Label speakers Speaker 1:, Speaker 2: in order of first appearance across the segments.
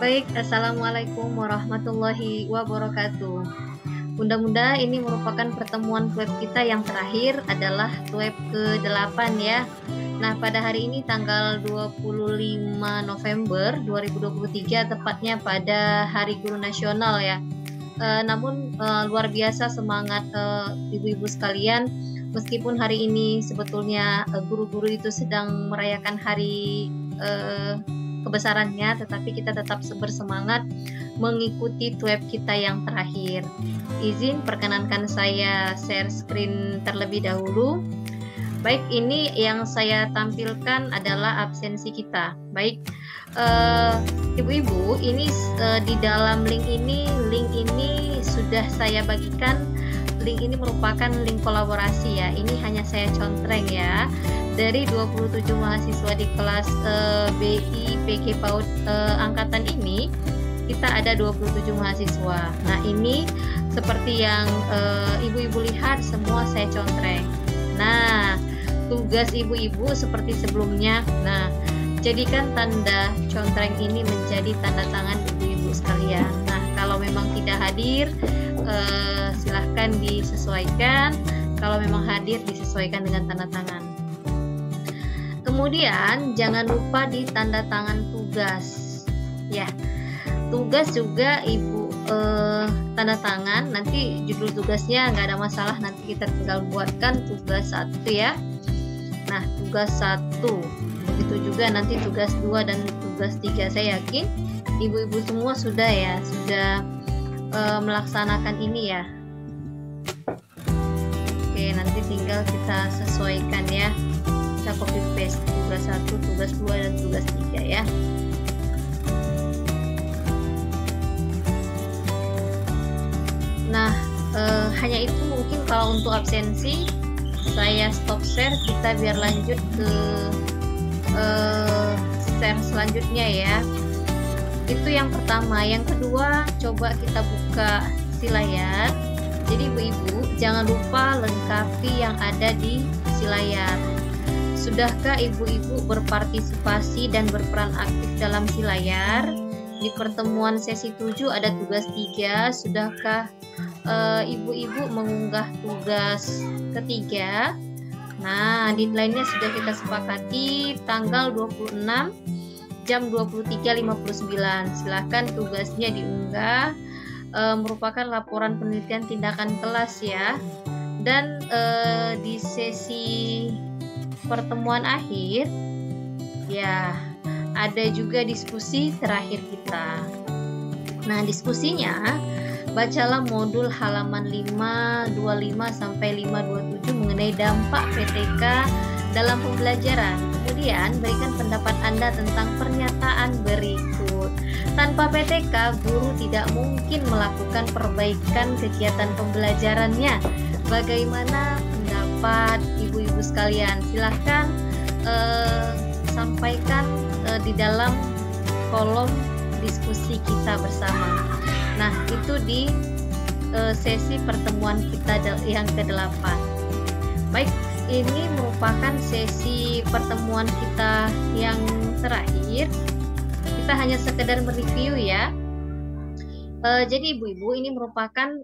Speaker 1: Baik, Assalamualaikum warahmatullahi wabarakatuh. Bunda-bunda, ini merupakan pertemuan web kita yang terakhir adalah web ke-8 ya. Nah, pada hari ini tanggal 25 November 2023, tepatnya pada Hari Guru Nasional ya. Namun luar biasa semangat ibu-ibu sekalian, meskipun hari ini sebetulnya guru-guru itu sedang merayakan hari kebesarannya, tetapi kita tetap bersemangat mengikuti web kita yang terakhir. Izin perkenankan saya share screen terlebih dahulu. Baik, ini yang saya tampilkan adalah absensi kita. Baik, ibu-ibu, ini di dalam link ini sudah saya bagikan. Link ini merupakan link kolaborasi ya. Ini hanya saya contreng ya. Dari 27 mahasiswa di kelas BI PG PAUD angkatan ini, kita ada 27 mahasiswa. Nah, ini seperti yang ibu-ibu lihat, semua saya contreng. Nah, tugas ibu-ibu seperti sebelumnya. Nah, jadikan tanda contreng ini menjadi tanda tangan ibu-ibu sekalian. Nah, kalau memang tidak hadir, silahkan disesuaikan. Kalau memang hadir, disesuaikan dengan tanda tangan. Kemudian jangan lupa di tanda tangan tugas ya. Tugas juga ibu tanda tangan. Nanti judul tugasnya nggak ada masalah, nanti kita tinggal buatkan tugas 1 ya. Nah, tugas 1 begitu juga nanti tugas 2 dan tugas 3. Saya yakin ibu-ibu semua sudah ya, sudah melaksanakan ini ya. Oke, nanti tinggal kita sesuaikan ya. Kita copy paste tugas 1, tugas 2 dan tugas 3 ya. Nah, hanya itu mungkin kalau untuk absensi saya stop share, kita biar lanjut ke share selanjutnya ya. Itu yang pertama. Yang kedua, coba kita buka si layar. Jadi ibu-ibu jangan lupa lengkapi yang ada di si layar. Sudahkah ibu-ibu berpartisipasi dan berperan aktif dalam si layar? Di pertemuan sesi 7 ada tugas 3. Sudahkah ibu-ibu mengunggah tugas ketiga? Nah, deadline-nya sudah kita sepakati tanggal 26 jam 23.59. Silahkan tugasnya diunggah. Merupakan laporan penelitian tindakan kelas ya. Dan di sesi pertemuan akhir ya ada juga diskusi terakhir kita. Nah, diskusinya bacalah modul halaman 525 sampai 527 mengenai dampak PTK dalam pembelajaran. Kemudian berikan pendapat Anda tentang pernyataan berikut. Tanpa PTK, guru tidak mungkin melakukan perbaikan kegiatan pembelajarannya. Bagaimana pendapat ibu-ibu sekalian? Silahkan sampaikan di dalam kolom diskusi kita bersama. Nah, itu di sesi pertemuan kita yang ke-8. Baik, ini merupakan sesi pertemuan kita yang terakhir. Kita hanya sekedar mereview ya. Jadi ibu-ibu, ini merupakan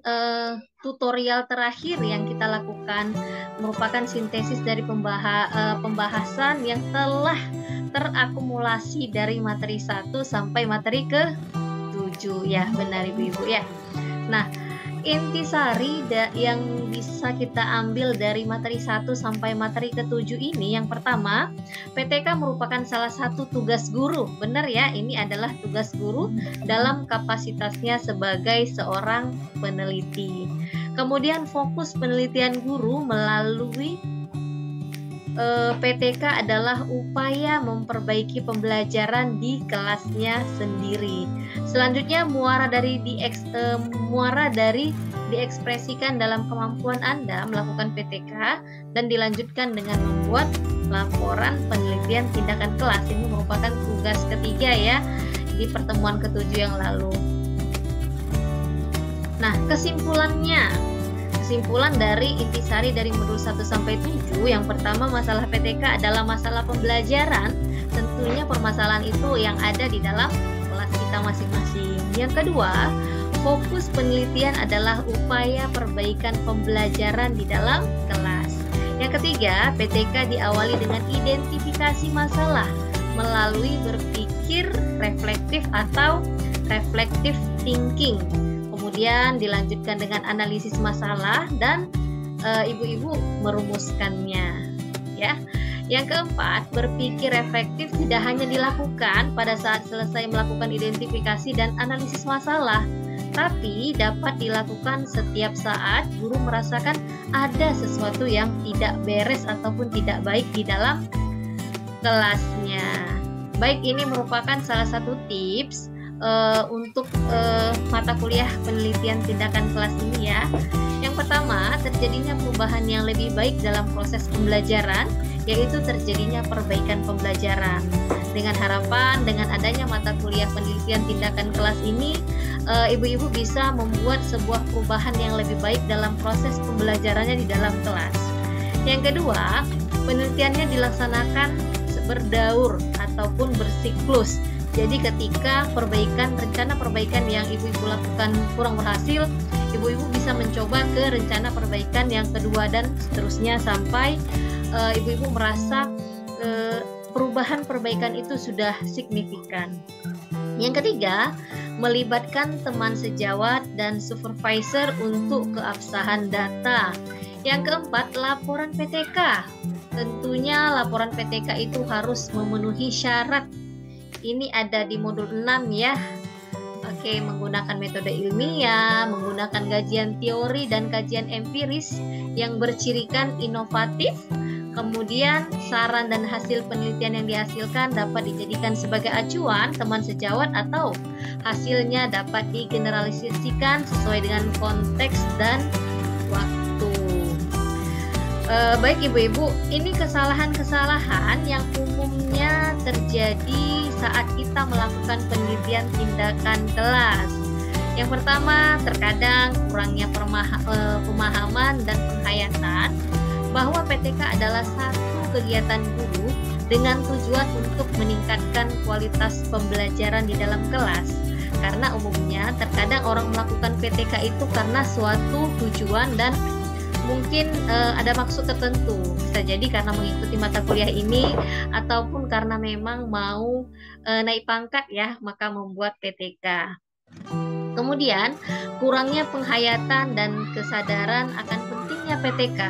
Speaker 1: tutorial terakhir yang kita lakukan, merupakan sintesis dari pembahasan yang telah terakumulasi dari materi 1 sampai materi ke-7 ya, benar ibu-ibu ya. Nah, intisari yang bisa kita ambil dari materi 1 sampai materi ke-7 ini, yang pertama, PTK merupakan salah satu tugas guru. Benar ya, ini adalah tugas guru dalam kapasitasnya sebagai seorang peneliti. Kemudian fokus penelitian guru melalui PTK adalah upaya memperbaiki pembelajaran di kelasnya sendiri. Selanjutnya, muara dari diekspresikan dalam kemampuan Anda melakukan PTK dan dilanjutkan dengan membuat laporan penelitian tindakan kelas. Ini merupakan tugas ketiga ya di pertemuan ke-7 yang lalu. Nah, kesimpulan dari intisari dari modul 1 sampai 7, yang pertama, masalah PTK adalah masalah pembelajaran. Tentunya permasalahan itu yang ada di dalam kelas kita masing-masing. Yang kedua, fokus penelitian adalah upaya perbaikan pembelajaran di dalam kelas. Yang ketiga, PTK diawali dengan identifikasi masalah melalui berpikir reflektif atau reflective thinking. Kemudian dilanjutkan dengan analisis masalah dan ibu-ibu merumuskannya, ya. Yang keempat, berpikir reflektif tidak hanya dilakukan pada saat selesai melakukan identifikasi dan analisis masalah, tapi dapat dilakukan setiap saat guru merasakan ada sesuatu yang tidak beres ataupun tidak baik di dalam kelasnya. Baik, ini merupakan salah satu tips untuk mata kuliah penelitian tindakan kelas ini ya. Yang pertama, terjadinya perubahan yang lebih baik dalam proses pembelajaran, yaitu terjadinya perbaikan pembelajaran. Dengan harapan dengan adanya mata kuliah penelitian tindakan kelas ini, ibu-ibu bisa membuat sebuah perubahan yang lebih baik dalam proses pembelajarannya di dalam kelas. Yang kedua, penelitiannya dilaksanakan berdaur ataupun bersiklus. Jadi ketika rencana perbaikan yang ibu-ibu lakukan kurang berhasil, ibu-ibu bisa mencoba ke rencana perbaikan yang kedua dan seterusnya sampai ibu-ibu merasa perubahan perbaikan itu sudah signifikan. Yang ketiga, melibatkan teman sejawat dan supervisor untuk keabsahan data. Yang keempat, laporan PTK. Tentunya laporan PTK itu harus memenuhi syarat. Ini ada di modul 6 ya. Oke, menggunakan metode ilmiah, menggunakan kajian teori dan kajian empiris yang bercirikan inovatif. Kemudian saran dan hasil penelitian yang dihasilkan dapat dijadikan sebagai acuan teman sejawat atau hasilnya dapat digeneralisasikan sesuai dengan konteks dan waktu. Baik ibu-ibu, ini kesalahan-kesalahan yang umumnya terjadi saat kita melakukan penelitian tindakan kelas. Yang pertama, terkadang kurangnya pemahaman dan penghayatan bahwa PTK adalah satu kegiatan guru dengan tujuan untuk meningkatkan kualitas pembelajaran di dalam kelas. Karena umumnya terkadang orang melakukan PTK itu karena suatu tujuan dan mungkin ada maksud tertentu. Bisa jadi karena mengikuti mata kuliah ini ataupun karena memang mau naik pangkat ya, maka membuat PTK. Kemudian kurangnya penghayatan dan kesadaran akan pentingnya PTK,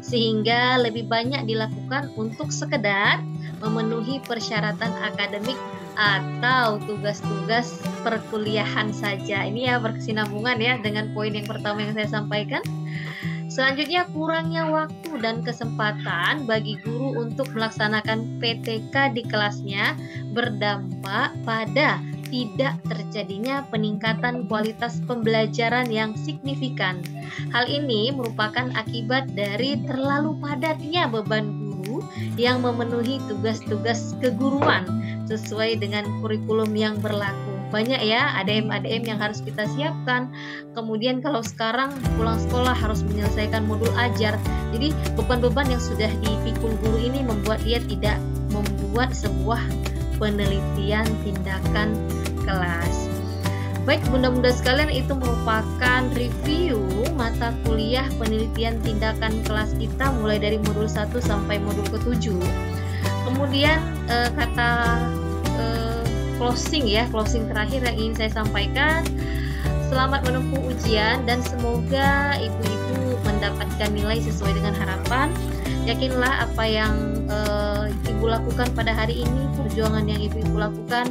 Speaker 1: sehingga lebih banyak dilakukan untuk sekedar memenuhi persyaratan akademik atau tugas-tugas perkuliahan saja. Ini ya berkesinambungan ya dengan poin yang pertama yang saya sampaikan. Selanjutnya, kurangnya waktu dan kesempatan bagi guru untuk melaksanakan PTK di kelasnya berdampak pada tidak terjadinya peningkatan kualitas pembelajaran yang signifikan. Hal ini merupakan akibat dari terlalu padatnya beban guru yang memenuhi tugas-tugas keguruan sesuai dengan kurikulum yang berlaku. Banyak ya ADM-ADM yang harus kita siapkan. Kemudian kalau sekarang pulang sekolah harus menyelesaikan modul ajar. Jadi beban-beban yang sudah dipikul guru ini membuat dia tidak membuat sebuah penelitian tindakan kelas. Baik bunda-bunda sekalian, itu merupakan review mata kuliah penelitian tindakan kelas kita mulai dari modul 1 sampai modul ke-7. Kemudian kata closing terakhir yang ingin saya sampaikan, selamat menempuh ujian dan semoga ibu-ibu mendapatkan nilai sesuai dengan harapan. Yakinlah apa yang ibu lakukan pada hari ini, perjuangan yang ibu-ibu lakukan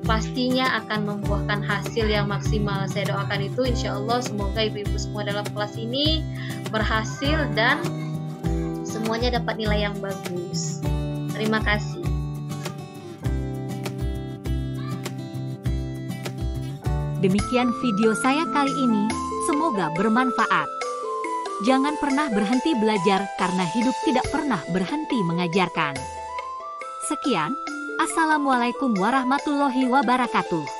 Speaker 1: pastinya akan membuahkan hasil yang maksimal. Saya doakan itu, insya Allah semoga ibu-ibu semua dalam kelas ini berhasil dan semuanya dapat nilai yang bagus. Terima kasih.
Speaker 2: Demikian video saya kali ini, semoga bermanfaat. Jangan pernah berhenti belajar karena hidup tidak pernah berhenti mengajarkan. Sekian, Assalamualaikum warahmatullahi wabarakatuh.